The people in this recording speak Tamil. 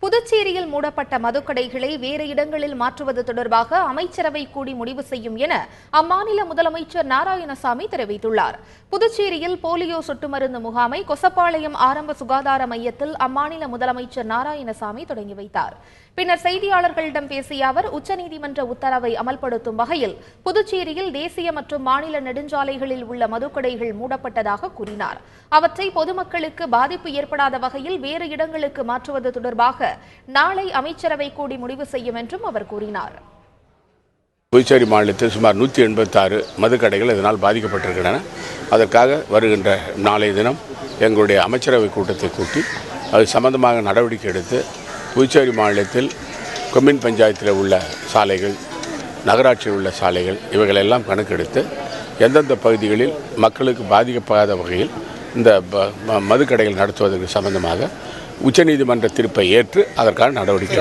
புதுச்சேரியில் மூடப்பட்ட மதுக்கடைகளை வேறு இடங்களில் மாற்றுவது தொடர்பாக அமைச்சரவை கூடி முடிவு செய்யும் என அம்மாநில முதலமைச்சர் நாராயணசாமி தெரிவித்துள்ளார். புதுச்சேரியில் போலியோ சொட்டு மருந்து முகாமை கொசப்பாளையம் ஆரம்ப சுகாதார மையத்தில் அம்மாநில முதலமைச்சர் நாராயணசாமி தொடங்கி வைத்தார். பின்னர் செய்தியாளர்களிடம் பேசிய அவர், உச்சநீதிமன்ற உத்தரவை அமல்படுத்தும் வகையில் புதுச்சேரியில் தேசிய மற்றும் மாநில நெடுஞ்சாலைகளில் உள்ள மதுக்கடைகள் மூடப்பட்டதாக கூறினார். அவற்றை பொதுமக்களுக்கு பாதிப்பு ஏற்படாத வகையில் வேறு இடங்களுக்கு மாற்றுவது தொடர்பாக நாளை அமைச்சரவை கூடி முடிவு செய்யும் என்றும் அவர் கூறினார். புதுச்சேரி மாநிலத்தில் சுமார் 186 மதுக்கடைகள் இதனால் பாதிக்கப்பட்டிருக்கின்றன. அதற்காக வருகின்ற நாளைய தினம் எங்களுடைய அமைச்சரவை கூட்டத்தை கூட்டி அது சம்பந்தமாக நடவடிக்கை எடுத்து புதுச்சேரி மாநிலத்தில் கொம்யூன் பஞ்சாயத்தில் உள்ள சாலைகள், நகராட்சியில் உள்ள சாலைகள் இவைகளெல்லாம் கணக்கெடுத்து எந்தெந்த பகுதிகளில் மக்களுக்கு பாதிக்கப்படாத வகையில் இந்த மதுக்கடைகள் நடத்துவதற்கு சம்பந்தமாக உச்சநீதிமன்ற தீர்ப்பை ஏற்று அதற்கான நடவடிக்கை